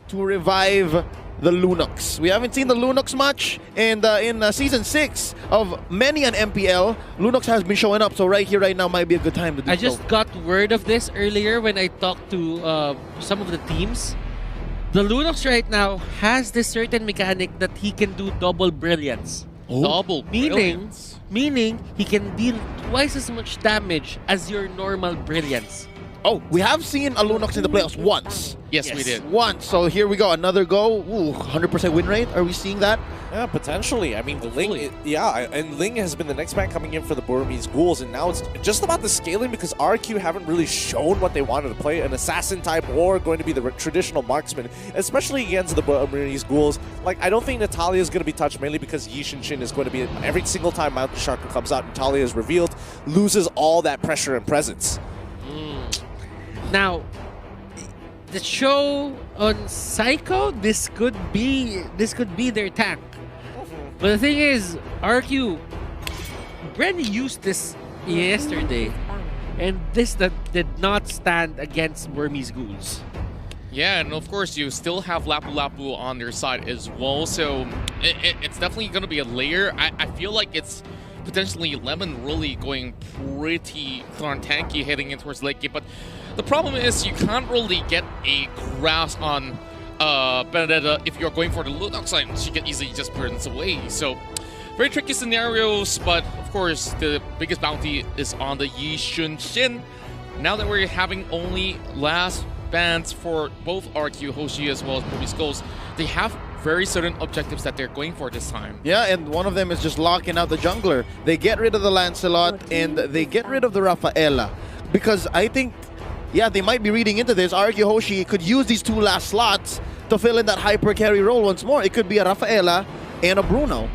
to revive the Lunox. We haven't seen the Lunox much, and in Season 6 of many an MPL, Lunox has been showing up, so right here, right now might be a good time to do so. I just got word of this earlier when I talked to some of the teams. The Lunox right now has this certain mechanic that he can do double brilliance. Oh. Double brilliance? Meaning he can deal twice as much damage as your normal brilliance. Oh, we have seen a Lunox in the playoffs once. Yes, we did. Once. So here we go. Another go. Ooh, 100% win rate. Are we seeing that? Yeah, potentially. I mean, Ling, and Ling has been the next man coming in for the Burmese Ghouls, and now it's just about the scaling because RRQ haven't really shown what they wanted to play. An assassin-type war, going to be the traditional marksman, especially against the Burmese Ghouls. Like, I don't think Natalia is going to be touched, mainly because Yi Shin is going to be, every single time Mountain Shark comes out, Natalia is revealed, loses all that pressure and presence. Now, the show on Psycho, this could be their tank. But the thing is, RQ, Bren used this yesterday, and this did not stand against Burmese Ghouls. Yeah, and of course you still have Lapu Lapu on their side as well, so it's definitely going to be a layer. I feel like it's potentially Lemon really going pretty darn tanky heading in towards late game, but the problem is you can't really get a grasp on Benedetta if you're going for the Lunox side. She can easily just burn away. So very tricky scenarios, but of course the biggest bounty is on the Yi Shin. Now that we're having only last bans for both RRQ, HOSHI, as well as Burmese Ghouls, they have very certain objectives that they're going for this time. Yeah, and one of them is just locking out the jungler. They get rid of the Lancelot and they get rid of the Rafaela. Because I think, yeah, they might be reading into this. RRQ HOSHI could use these two last slots to fill in that hyper carry role once more. It could be a Rafaela and a Bruno.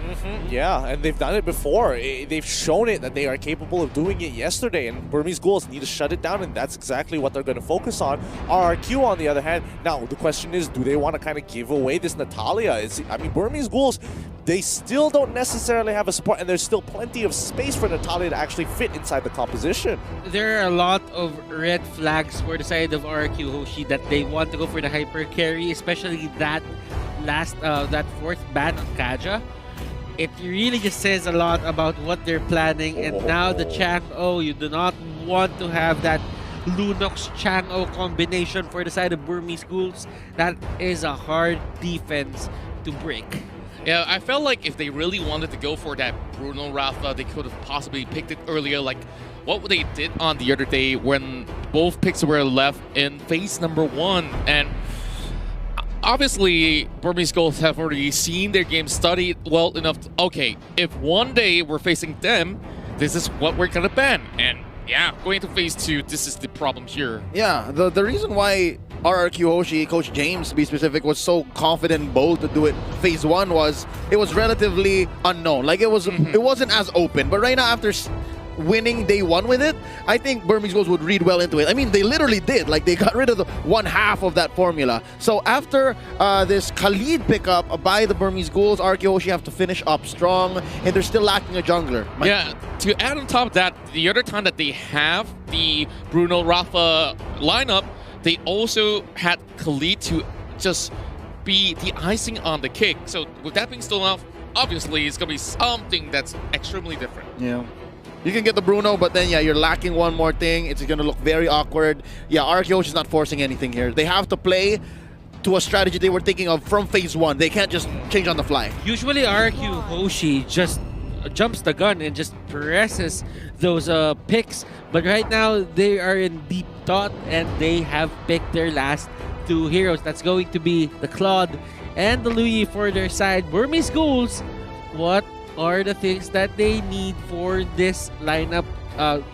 Yeah, and they've done it before. They've shown it that they are capable of doing it yesterday, and Burmese Ghouls need to shut it down, and that's exactly what they're going to focus on. RRQ, on the other hand, now the question is, do they want to kind of give away this Natalia? I mean, Burmese Ghouls, they still don't necessarily have a support, and there's still plenty of space for Natalia to actually fit inside the composition. There are a lot of red flags for the side of RRQ HOSHI that they want to go for the hyper carry, especially that that fourth ban on Kaja. It really just says a lot about what they're planning, and now the Chang-O, you do not want to have that Lunox Chang-O combination for the side of Burmese Ghouls. That is a hard defense to break. Yeah, I felt like if they really wanted to go for that Bruno Rafa, they could have possibly picked it earlier, like what they did on the other day when both picks were left in phase number 1. And obviously, Burmese Ghouls have already seen their game, studied well enough to, okay, if one day we're facing them, this is what we're gonna ban. And yeah, going to phase 2, this is the problem here. Yeah, the reason why RRQ HOSHI, Coach James to be specific, was so confident and bold to do it phase 1 was it was relatively unknown. Like it wasn't as open. But right now, after winning day 1 with it, I think Burmese Ghouls would read well into it. I mean, they literally did. Like, they got rid of the one half of that formula. So after this Khalid pickup by the Burmese Ghouls, RRQ HOSHI have to finish up strong, and they're still lacking a jungler. Yeah, to add on top of that, the other time that they have the Bruno Rafa lineup, they also had Khalid to just be the icing on the cake. So with that being still off, obviously it's going to be something that's extremely different. Yeah. You can get the Bruno, but then, yeah, you're lacking one more thing. It's going to look very awkward. Yeah, RRQ is not forcing anything here. They have to play to a strategy they were thinking of from phase 1. They can't just change on the fly. Usually, RRQ HOSHI just jumps the gun and just presses those picks. But right now, they are in deep thought, and they have picked their last 2 heroes. That's going to be the Claude and the Louis for their side. Burmese Ghouls, what are the things that they need for this lineup,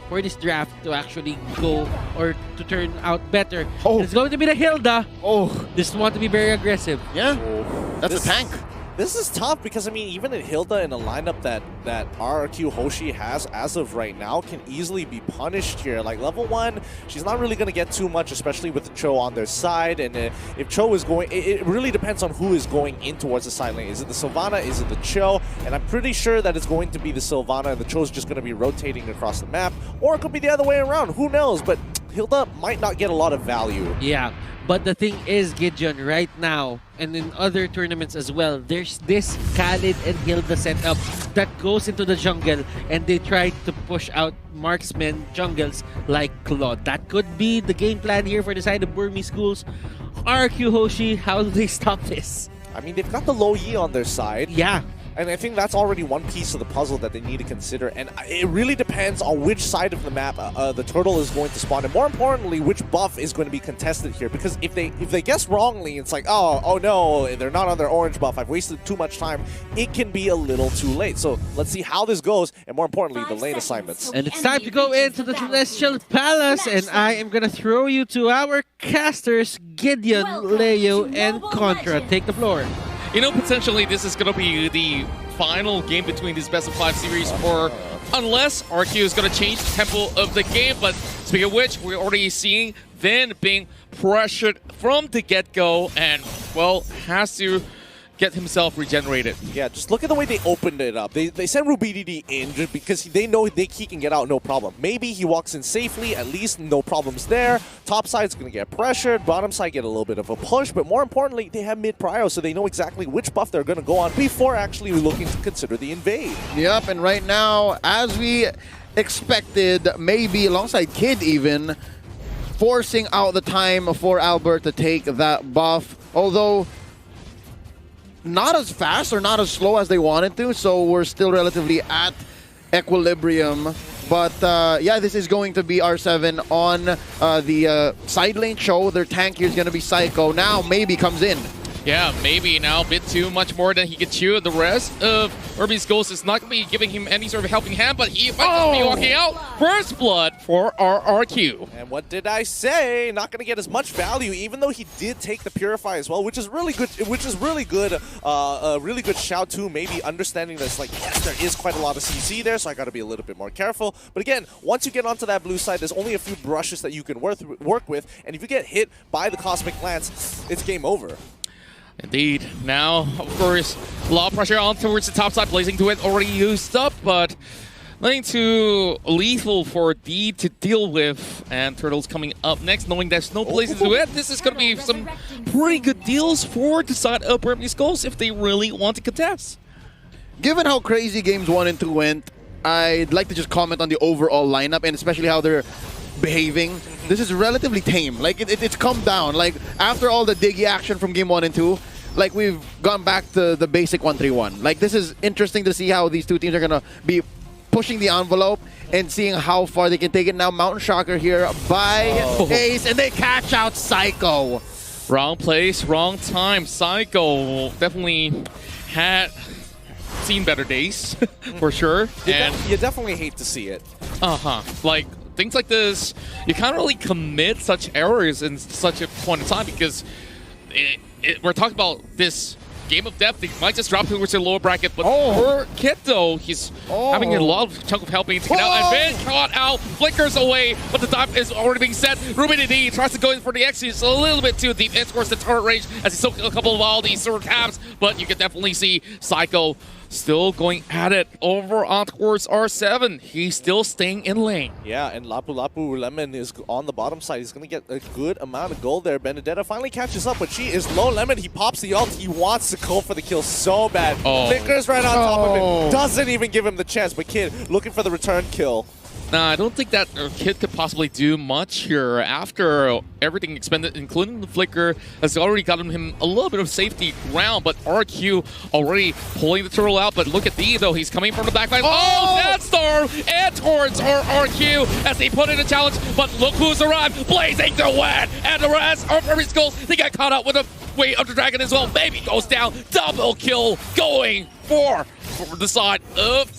for this draft to actually go or to turn out better? It's going to be the Hilda. Just want to be very aggressive. Yeah, that's a tank. This is tough because, I mean, even in Hilda in a lineup that RRQ HOSHI has as of right now can easily be punished here. Like, level 1, she's not really going to get too much, especially with the Cho on their side. And if Cho is going, it really depends on who is going in towards the side lane. Is it the Sylvana? Is it the Cho? And I'm pretty sure that it's going to be the Sylvana, and the Cho's just going to be rotating across the map. Or it could be the other way around. Who knows? But Hilda might not get a lot of value. Yeah, but the thing is, Gideon, right now, and in other tournaments as well, there's this Khalid and Hilda setup that goes into the jungle, and they try to push out marksmen jungles like Claude. That could be the game plan here for the side of Burmese Ghouls. RRQ Hoshi, how do they stop this? I mean, they've got the low Yi on their side. Yeah. And I think that's already one piece of the puzzle that they need to consider. And it really depends on which side of the map the turtle is going to spawn. And more importantly, which buff is going to be contested here. Because if they guess wrongly, it's like, oh no, they're not on their orange buff. I've wasted too much time. It can be a little too late. So let's see how this goes. And more importantly, the lane assignments. And it's time to go into the Celestial Palace. And I am going to throw you to our casters, Gideon, Leo, and Contra. Take the floor. You know, potentially this is going to be the final game between this best of 5 series, or unless RQ is going to change the tempo of the game. But speaking of which, we're already seeing Vin being pressured from the get-go and, well, has to get himself regenerated. Yeah, just look at the way they opened it up. They sent RubyDD in just because they know he can get out no problem. Maybe he walks in safely, at least no problems there. Top side's going to get pressured, bottom side get a little bit of a push, but more importantly, they have mid-prio, so they know exactly which buff they're going to go on before actually looking to consider the invade. Yep, and right now, as we expected, maybe alongside Kid even, forcing out the time for Albert to take that buff, although not as fast or not as slow as they wanted to, so we're still relatively at equilibrium. But yeah, this is going to be R7 on the side lane show. Their tank here is going to be Psycho. Now maybe comes in. Yeah, maybe now a bit too much more than he could chew. The rest of Burmese Ghouls is not going to be giving him any sort of helping hand, but he might just be walking out. First blood for RRQ. And what did I say? Not going to get as much value, even though he did take the Purify as well, which is really good. A really good shout too. Maybe understanding that it's like, yes, there is quite a lot of CC there, so I got to be a little bit more careful. But again, once you get onto that blue side, there's only a few brushes that you can work with, and if you get hit by the Cosmic Lance, it's game over. Indeed. Now, of course, a lot of pressure on towards the top side. Blazing to it already used up, but nothing too lethal for D to deal with. And Turtle's coming up next, knowing there's no Blazing to it. This is going to be some pretty good deals for the side of Burmese Ghouls if they really want to contest. Given how crazy games 1 and 2 went, I'd like to just comment on the overall lineup and especially how they're behaving. This is relatively tame. Like it's come down. Like after all the diggy action from game 1 and 2, like we've gone back to the basic 1-3-1. Like this is interesting to see how these two teams are gonna be pushing the envelope and seeing how far they can take it. Now Mountain Shocker here by Ace, and they catch out Psycho. Wrong place, wrong time. Psycho definitely had seen better days for sure. You definitely hate to see it. Like things like this, you can't really commit such errors in such a point in time because we're talking about this game of depth. He might just drop towards the lower bracket, but for Kit though, he's having a lot of chunk of helping to get out. And Vin caught out, flickers away, but the dive is already being set. RubyDD tries to go in for the exit. It's a little bit too deep. It scores the turret range as he took a couple of all these sort of tabs, but you can definitely see Psycho still going at it over on towards R7. He's still staying in lane. Yeah, and Lapu Lapu Lemon is on the bottom side. He's going to get a good amount of gold there. Benedetta finally catches up, but she is low. Lemon, he pops the ult. He wants to go for the kill so bad. Flickers right on top of it. Doesn't even give him the chance, but Kid looking for the return kill. Nah, I don't think that Kid could possibly do much here after everything expended, including the flicker, has already gotten him a little bit of safety ground, but RQ already pulling the turtle out. But look at D, though. He's coming from the back line. That storm! And towards RRQ as they put in a challenge, but look who's arrived. Blazing to win! And the rest of Burmese Ghouls, they got caught up with a weight of the dragon as well. Baby goes down. Double kill going for the side of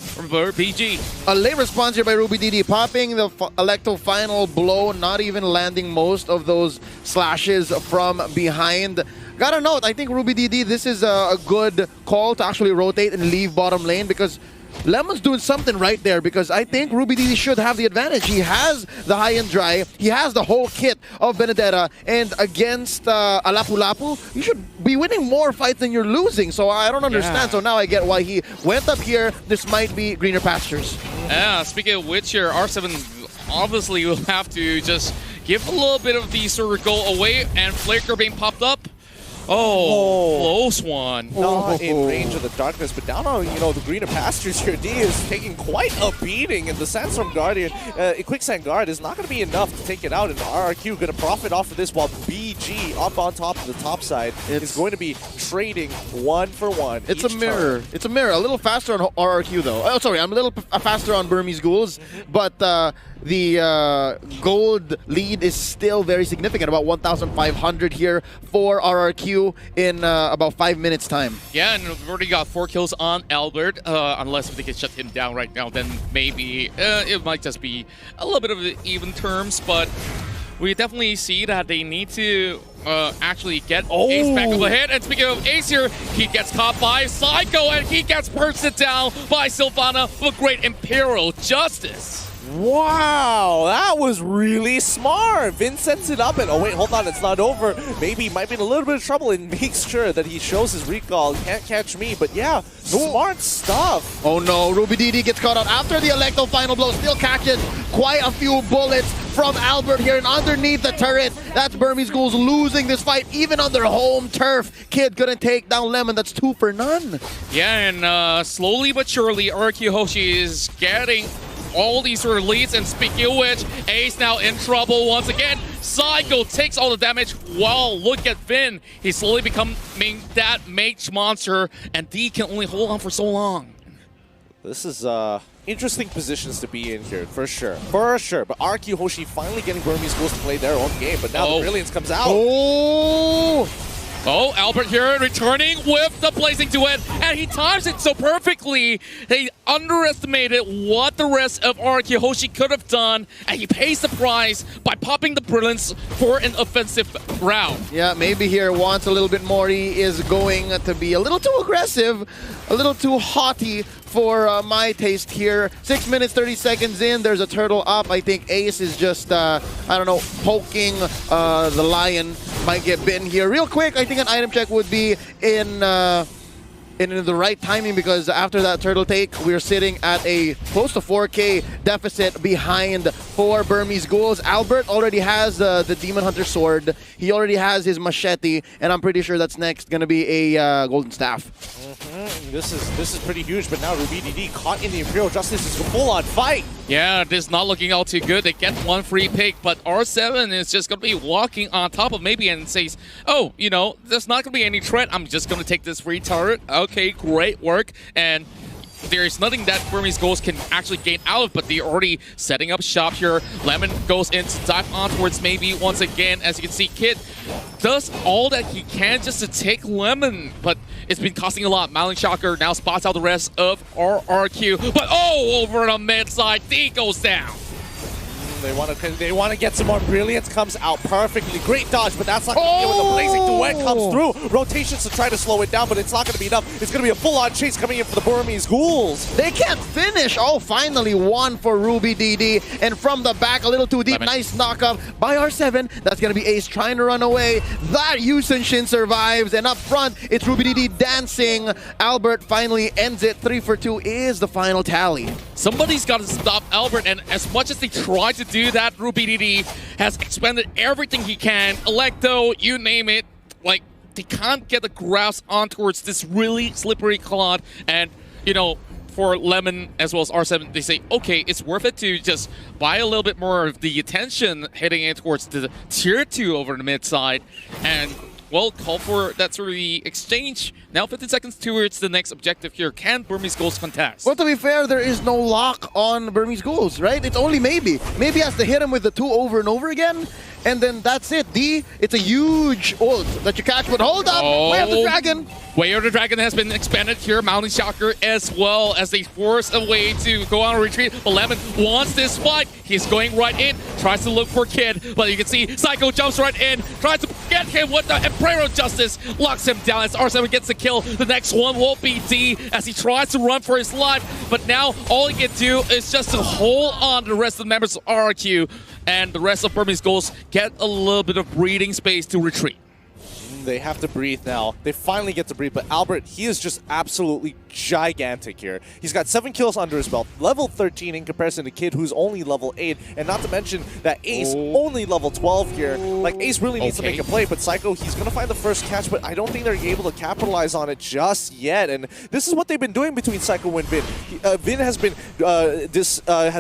PG. A late response here by RubyDD, popping the Electo final blow, not even landing most of those slashes from behind. Gotta note, I think RubyDD, this is a good call to actually rotate and leave bottom lane because Lemon's doing something right there because I think RubyDD should have the advantage. He has the high-end dry, he has the whole kit of Benedetta, and against Lapu Lapu, you should be winning more fights than you're losing, so I don't understand. Yeah. So now I get why he went up here. This might be greener pastures. Yeah, speaking of which, here, R7 obviously will have to just give a little bit of the sort of goal away, and Flicker being popped up. Oh, close one. Not in range of the darkness, but down on, the greener pastures here, D is taking quite a beating, and the Sandstorm Guardian, Quicksand Guard is not going to be enough to take it out, and RRQ going to profit off of this, while BG up on top of the top side is going to be trading 1-for-1. It's a mirror. It's a mirror. A little faster on RRQ, though. Oh, sorry, I'm a little faster on Burmese Ghouls, but the gold lead is still very significant, about 1,500 here for RRQ in about 5 minutes time. Yeah, and we've already got 4 kills on Albert. Unless if they can shut him down right now, then maybe it might just be a little bit of even terms, but we definitely see that they need to actually get Ace back up ahead. And speaking of Ace here, he gets caught by Psycho, and he gets bursted down by Sylvana with great Imperial Justice. Wow, that was really smart. Vin sets it up and, oh wait, hold on, it's not over. Maybe he might be in a little bit of trouble and makes sure that he shows his recall. Can't catch me, but yeah, smart stuff. Oh no, RubyDD gets caught out after the Electro final blow. Still catches quite a few bullets from Albert here, and underneath the turret, that's Burmese Ghouls losing this fight, even on their home turf. Kid couldn't take down Lemon. That's 2 for none. Yeah, and slowly but surely, RRQ HOSHI is getting all these sort of leads, and speaking of which, Ace now in trouble once again. Psycho takes all the damage. Wow, look at Vin. He's slowly becoming that mage monster, and D can only hold on for so long. This is interesting positions to be in here, for sure. For sure. But RRQ HOSHI finally getting Burmese Ghouls to play their own game, but now the Brilliance comes out. Oh, Albert here returning with the Blazing Duet, and he times it so perfectly. They underestimated what the rest of RRQ HOSHI could have done, and he pays the price by popping the Brilliance for an offensive round. Yeah, maybe here wants a little bit more. He is going to be a little too aggressive, a little too haughty for my taste here. 6 minutes, 30 seconds in, there's a turtle up. I think Ace is just, I don't know, poking the lion. Might get bitten here. Real quick, I think an item check would be in the right timing, because after that turtle take, we're sitting at a close to 4K deficit behind for Burmese Ghouls. Albert already has the Demon Hunter sword. He already has his machete, and I'm pretty sure that's next going to be a golden staff. This is pretty huge, but now RubyDD caught in the Imperial Justice is a full-on fight. Yeah, this is not looking all too good. They get 1 free pick, but R7 is just going to be walking on top of maybe and says, oh, there's not going to be any threat. I'm just going to take this free turret. Okay, great work. And there's nothing that Burmese Ghouls can actually gain out of, but they're already setting up shop here. Lemon goes in to dive on towards maybe once again. As you can see, Kid does all that he can just to take Lemon, but it's been costing a lot. Mountling Shocker now spots out the rest of RRQ, but over the mid side, D goes down. They want to get some more Brilliance. Comes out perfectly. Great dodge, but that's not going to be when the Blazing Duet comes through. Rotations to try to slow it down, but it's not going to be enough. It's going to be a full-on chase coming in for the Burmese Ghouls. They can't finish. Oh, finally one for RubyDD. And from the back, a little too deep. Nice knockup by R7. That's going to be Ace trying to run away. That Yusen Shin survives. And up front, it's RubyDD dancing. Albert finally ends it. 3 for 2 is the final tally. Somebody's got to stop Albert, and as much as they try to do that, RubyDD has expended everything he can. Electo, you name it. Like, they can't get a grasp on towards this really slippery clod. And, for Lemon as well as R7, they say, okay, it's worth it to just buy a little bit more of the attention heading in towards the tier 2 over the mid side. And well, call for that sort of the exchange. Now 15 seconds towards the next objective here. Can Burmese Ghouls contest? Well, to be fair, there is no lock on Burmese Ghouls, right? It's only maybe. Maybe has to hit him with the 2 over and over again, and then that's it. D, it's a huge ult that you catch, but hold up. Way of the Dragon. Way of the Dragon has been expanded here. Mountling Shocker as well, as they force a way to go on a retreat. But Lemon wants this fight. He's going right in, tries to look for Kid, but you can see Psycho jumps right in, tries to get him with the Imperial Justice, locks him down as R7 gets the kill. The next one will be D as he tries to run for his life, but now all he can do is just to hold on to the rest of the members of RRQ, and the rest of Burmese Ghouls get a little bit of breathing space to retreat. They have to breathe now. They finally get to breathe, but Albert, he is just absolutely gigantic here. He's got 7 kills under his belt, level 13 in comparison to Kid, who's only level 8, and not to mention that Ace only level 12 here. Like, Ace really needs to make a play, but Psycho, he's going to find the first catch, but I don't think they're able to capitalize on it just yet, and this is what they've been doing between Psycho and Vin. Vin has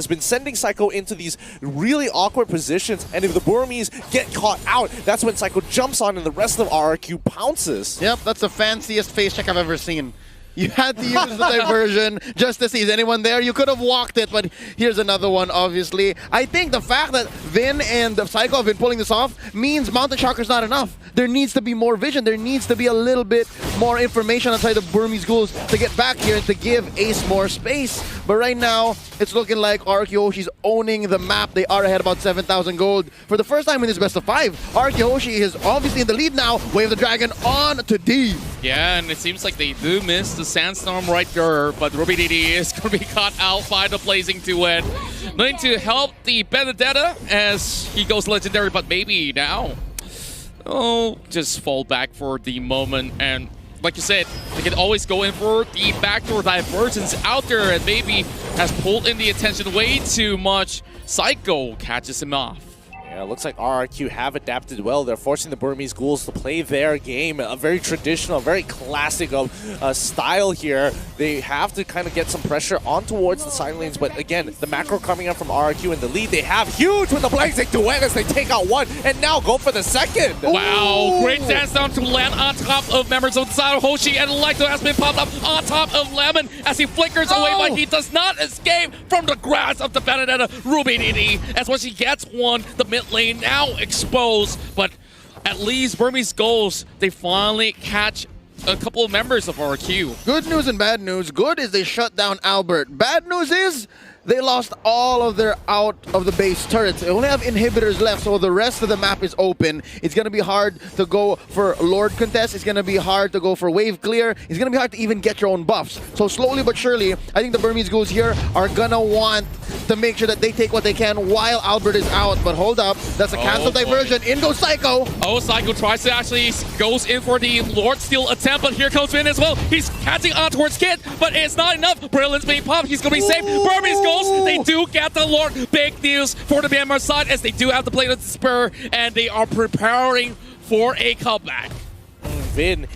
been sending Psycho into these really awkward positions, and if the Burmese get caught out, that's when Psycho jumps on and the rest of RRQ pounces. Yep, that's the fanciest face check I've ever seen. You had to use the diversion just to see, is anyone there? You could have walked it, but here's another one, obviously. I think the fact that Vin and the Psycho have been pulling this off means Mountain Shocker's not enough. There needs to be more vision. There needs to be a little bit more information outside the Burmese Ghouls to get back here and to give Ace more space. But right now, it's looking like RRQ HOSHI's owning the map. They are ahead about 7,000 gold. For the first time in this best of 5, RRQ HOSHI is obviously in the lead now. Wave the Dragon on to D. Yeah, and it seems like they do miss the Sandstorm right there, but RubyDD is going to be caught out by the Blazing Duet. Going to help the Benedetta as he goes legendary, but maybe now, just fall back for the moment. And like you said, they can always go in for the backdoor divergence out there, and maybe has pulled in the attention way too much. Psycho catches him off. Yeah, it looks like RRQ have adapted well. They're forcing the Burmese Ghouls to play their game, a very traditional, very classic style here. They have to kind of get some pressure on towards the side lanes, but again, the macro coming up from RRQ in the lead. They have huge with the Blazing Duet as they take out one, and now go for the second. Wow, Ooh. great dance down to land on top of members of the side of HOSHI, and Electro has been popped up on top of Lemon as he flickers away, but he does not escape from the grasp of the Benedetta. RubyDD, as when she gets one, the mid lane now exposed, but at least Burmese Ghouls, they finally catch a couple of members of RRQ. Good news and bad news. Good is they shut down Albert. Bad news is they lost all of their out of the base turrets. They only have inhibitors left, so the rest of the map is open. It's going to be hard to go for Lord contest. It's going to be hard to go for wave clear. It's going to be hard to even get your own buffs. So slowly but surely, I think the Burmese Ghouls here are going to want to make sure that they take what they can while Albert is out. But hold up, that's a cancel diversion. In goes Psycho. Oh, Psycho tries to actually goes in for the Lord Steal attempt, but here comes Vin as well. He's catching on towards Kid, but it's not enough. Brilliant's being popped. He's going to be safe. Burmese Ghouls, they do get the Lord. Big news for the Myanmar side as they do have to play the Spur, and they are preparing for a comeback. Vin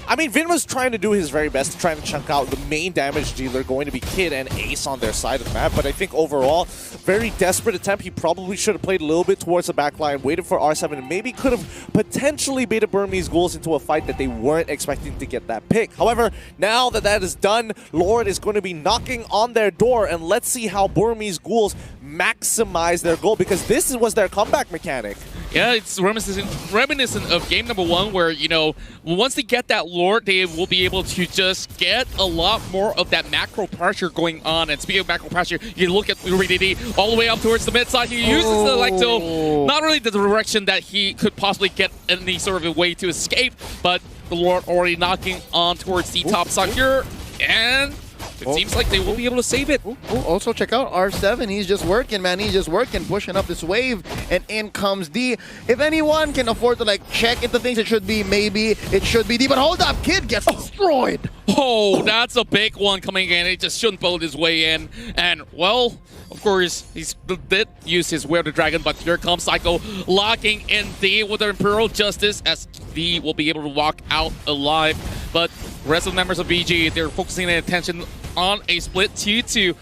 was trying to do his very best to try to chunk out the main damage dealer, going to be Kid and Ace on their side of the map, but I think overall, very desperate attempt. He probably should have played a little bit towards the back line, waited for R7, and maybe could have potentially baited Burmese Ghouls into a fight that they weren't expecting to get that pick. However, now that that is done, Lord is going to be knocking on their door, and let's see how Burmese Ghouls maximize their goal, because this was their comeback mechanic. Yeah, it's reminiscent of game number 1 where, you know, once they get that Lord, they will be able to just get a lot more of that macro pressure going on. And speaking of macro pressure, you look at RubyDD all the way up towards the mid side. He uses the Electo, not really the direction that he could possibly get any sort of a way to escape, but the Lord already knocking on towards the top side here, and it seems like they will be able to save it. Also, check out R7. He's just working, man. He's just working, pushing up this wave, and in comes D. If anyone can afford to, like, check into things, it should be maybe. It should be D. But hold up, Kid gets destroyed. Oh, that's a big one coming in. He just shouldn't bullet his way in. And, well, of course, he did use his Wave the Dragon, but here comes Psycho locking in D with the Imperial Justice as D will be able to walk out alive. But the rest of the members of BG, they're focusing their attention on a split 2-2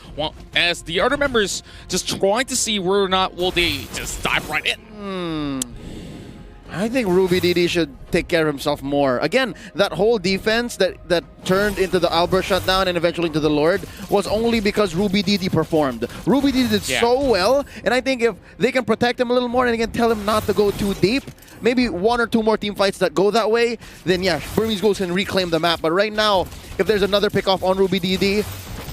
as the other members just trying to see whether or not will they just dive right in. I think RubyDD should take care of himself more. Again, that whole defense that turned into the Albert shutdown and eventually into the Lord was only because RubyDD performed. RubyDD did so well, and I think if they can protect him a little more and again tell him not to go too deep, maybe 1 or 2 more team fights that go that way, then yeah, Burmese Ghouls can reclaim the map. But right now, if there's another pick off on RubyDD,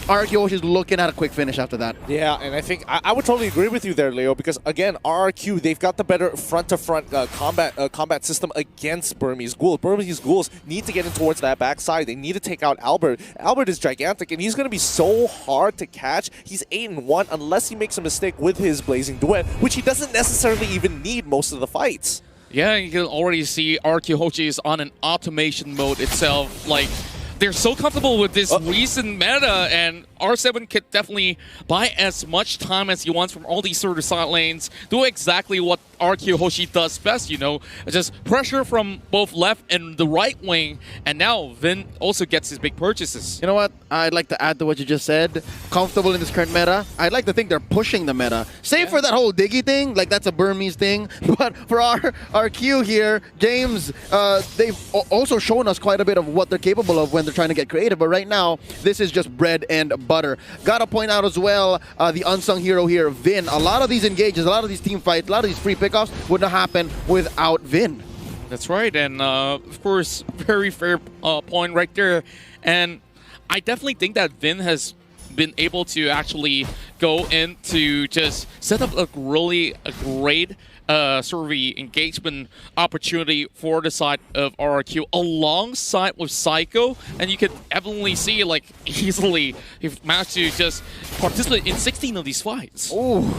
RRQ is looking at a quick finish after that. Yeah, and I think I would totally agree with you there, Leo, because again, RRQ, they've got the better front-to-front combat system against Burmese Ghouls. Burmese Ghouls need to get in towards that backside. They need to take out Albert. Albert is gigantic, and he's going to be so hard to catch. He's 8-1 unless he makes a mistake with his Blazing Duet, which he doesn't necessarily even need most of the fights. Yeah, you can already see RRQ HOSHI is on an automation mode itself. Like, they're so comfortable with this recent meta, and R7 could definitely buy as much time as he wants from all these sort of side lanes, do exactly what RRQ HOSHI does best, you know, just pressure from both left and the right wing, and now Vin also gets his big purchases. You know what? I'd like to add to what you just said. Comfortable in this current meta. I'd like to think they're pushing the meta. Save for that whole Diggy thing, like that's a Burmese thing. But for our RQ here, James, they've also shown us quite a bit of what they're capable of when they're trying to get creative. But right now, this is just bread and butter. Gotta point out as well, the unsung hero here, Vin. A lot of these engages, a lot of these team fights, a lot of these free pickoffs would not happen without Vin. That's right, and of course, very fair point right there. And I definitely think that Vin has been able to actually go in to just set up a great sort of engagement opportunity for the side of RRQ alongside with Psycho, and you can evidently see like easily he managed to just participate in 16 of these fights. Ooh.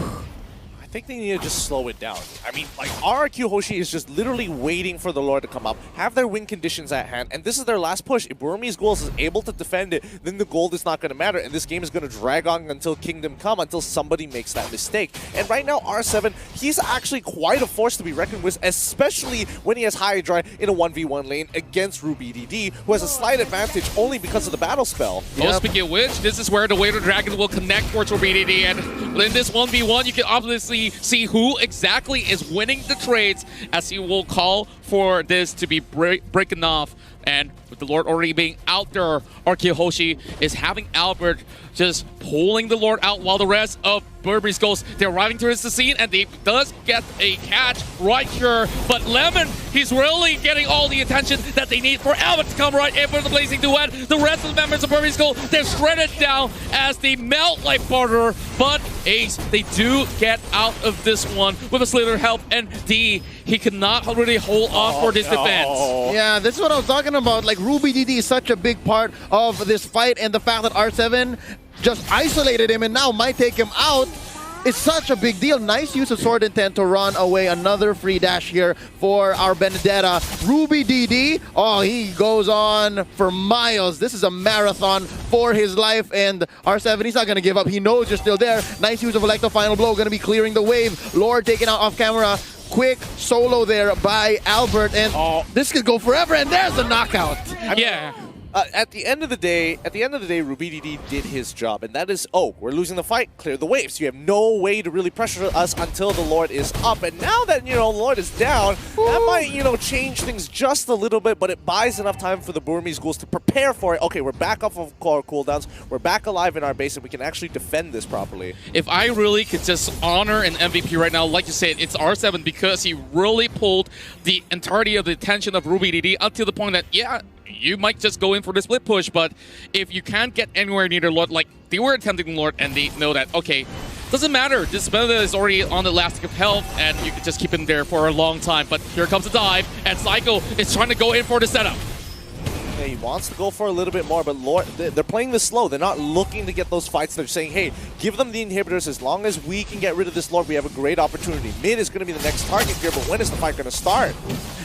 I think they need to just slow it down. I mean, like, RRQ HOSHI is just literally waiting for the Lord to come up, have their win conditions at hand, and this is their last push. If Burmese Ghouls is able to defend it, then the gold is not going to matter, and this game is going to drag on until Kingdom Come, until somebody makes that mistake. And right now, R7, he's actually quite a force to be reckoned with, especially when he has Hydra in a 1v1 lane against RubyDD, who has a slight advantage only because of the battle spell. Oh, speaking of which, this is where the Waiter Dragon will connect towards RubyDD, and in this 1v1, you can obviously see who exactly is winning the trades, as he will call for this to be breaking off. And with the Lord already being out there, RRQ HOSHI is having Albert just pulling the Lord out while the rest of Burmese Ghouls, they're arriving towards the scene, and they does get a catch right here. But Lemon, he's really getting all the attention that they need for Albert to come right in for the Blazing Duet. The rest of the members of Burmese Ghouls, they're shredded down as they melt like butter. But Ace, they do get out of this one with a slither help, and D, he cannot really hold off for this defense. Yeah, this is what I was talking about. Like, RubyDD is such a big part of this fight, and the fact that R7 just isolated him and now might take him out is such a big deal. Nice use of Sword Intent to run away. Another free dash here for our Benedetta. RubyDD, oh, he goes on for miles. This is a marathon for his life, and R7, he's not going to give up. He knows you're still there. Nice use of Electro Final Blow, going to be clearing the wave. Lord taken out off camera. Quick solo there by Albert, and this could go forever, and there's the knockout. Yeah. At the end of the day, RubyDD did his job, and that is, oh, we're losing the fight, clear the waves. You have no way to really pressure us until the Lord is up. And now that, you know, Lord is down, that might, you know, change things just a little bit, but it buys enough time for the Burmese Ghouls to prepare for it. Okay, we're back off of our cooldowns, we're back alive in our base, and we can actually defend this properly. If I really could just honor an MVP right now, like you said, it's R7, because he really pulled the entirety of the attention of RubyDD up to the point that, yeah, you might just go in for the split push, but if you can't get anywhere near the Lord, like they were attempting Lord, and they know that, okay, doesn't matter, this Benedetta is already on the last of health, and you can just keep him there for a long time. But here comes the dive, and Psycho is trying to go in for the setup. Yeah, he wants to go for a little bit more, but Lord, they're playing this slow. They're not looking to get those fights. They're saying, hey, give them the inhibitors. As long as we can get rid of this Lord, we have a great opportunity. Mid is going to be the next target here, but when is the fight going to start?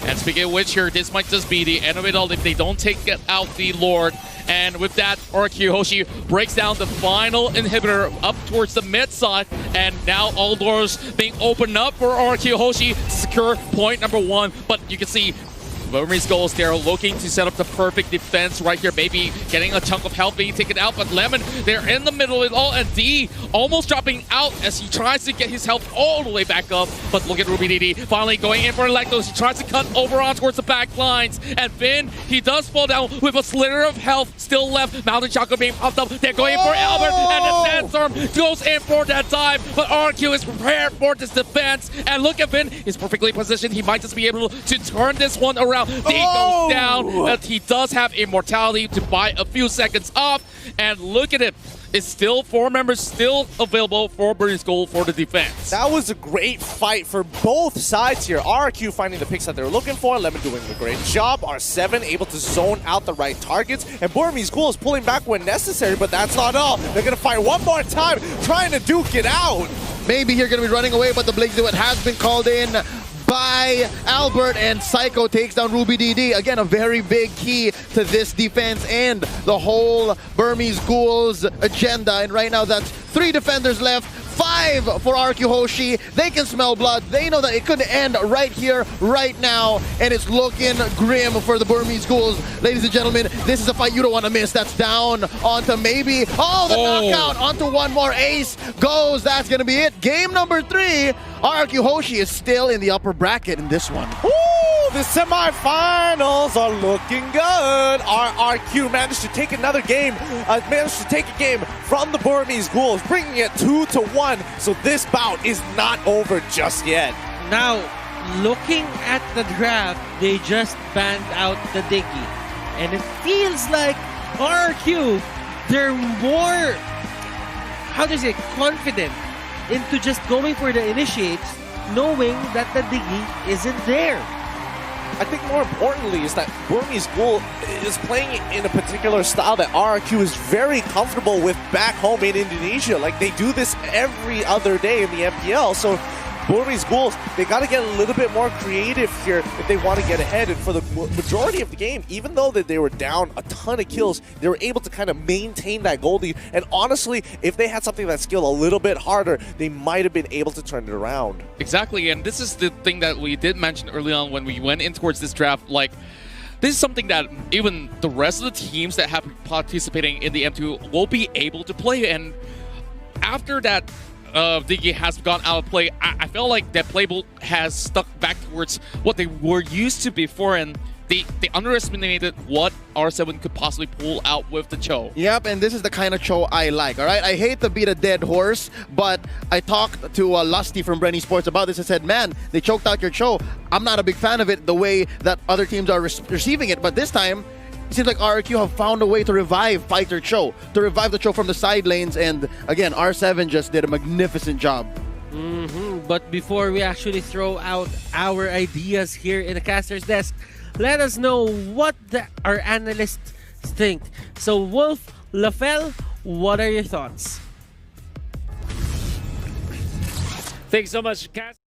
And speaking of which here, this might just be the end of it all if they don't take out the Lord. And with that, RRQ HOSHI breaks down the final inhibitor up towards the mid side, and now all doors being opened up for RRQ HOSHI to secure point number 1. But you can see Burmese Ghouls, they're looking to set up the perfect defense right here. Maybe getting a chunk of health being taken out, but Lemon, they're in the middle of it all, and D almost dropping out as he tries to get his health all the way back up. But look at RubyDD finally going in for Electos. He tries to cut over on towards the back lines, and Finn, he does fall down with a slither of health still left. Mountain Chakra being popped up. They're going in for Albert, and the Sandstorm goes in for that dive, but RRQ is prepared for this defense. And look at Finn, he's perfectly positioned. He might just be able to turn this one around. D goes down, but he does have immortality to buy a few seconds off. And look at it. It's still 4 members still available for Burmese Ghouls for the defense. That was a great fight for both sides here. RRQ finding the picks that they were looking for. Lemon doing a great job. R7 able to zone out the right targets. And Burmese Ghouls pulling back when necessary, but that's not all. They're going to fight one more time, trying to duke it out. Maybe you're going to be running away, but the Blazing Duet has been called in by Albert, and Psycho takes down Ruby DD. Again, a very big key to this defense and the whole Burmese Ghouls agenda. And right now, that's 3 defenders left. 5 for RRQ HOSHI. They can smell blood. They know that it could end right here, right now, and it's looking grim for the Burmese Ghouls. Ladies and gentlemen, this is a fight you don't want to miss. That's down onto maybe, the knockout onto one more. Ace goes. That's going to be it. Game number 3. RRQ HOSHI is still in the upper bracket in this one. Woo! The semifinals are looking good. RRQ managed to take another game, managed to take a game from the Burmese Ghouls, bringing it 2-1. So this bout is not over just yet. Now, looking at the draft, they just banned out the Diggy. And it feels like RRQ, they're more, confident into just going for the initiates, knowing that the Diggy isn't there. I think more importantly is that Burmese Ghoul is playing in a particular style that RRQ is very comfortable with back home in Indonesia. Like, they do this every other day in the MPL. So Burmese Ghouls, they got to get a little bit more creative here if they want to get ahead. And for the majority of the game, even though that they were down a ton of kills, they were able to kind of maintain that goal lead. And honestly, if they had something that scaled a little bit harder, they might have been able to turn it around. Exactly, and this is the thing that we did mention early on when we went in towards this draft. Like, this is something that even the rest of the teams that have been participating in the M2 will be able to play. And after that Diggy has gone out of play, I feel like that playbook has stuck back towards what they were used to before, and they underestimated what R7 could possibly pull out with the Cho. Yep, and this is the kind of Cho I like, all right? I hate to beat a dead horse, but I talked to Lusty from Brenny Sports about this and said, man, they choked out your Cho. I'm not a big fan of it the way that other teams are receiving it, but this time, it seems like RRQ have found a way to revive Fighter Cho, to revive the Cho from the side lanes, and again, R7 just did a magnificent job. But before we actually throw out our ideas here in the caster's desk, let us know what our analysts think. So Wolf, Lafel, what are your thoughts? Thanks so much, Caster.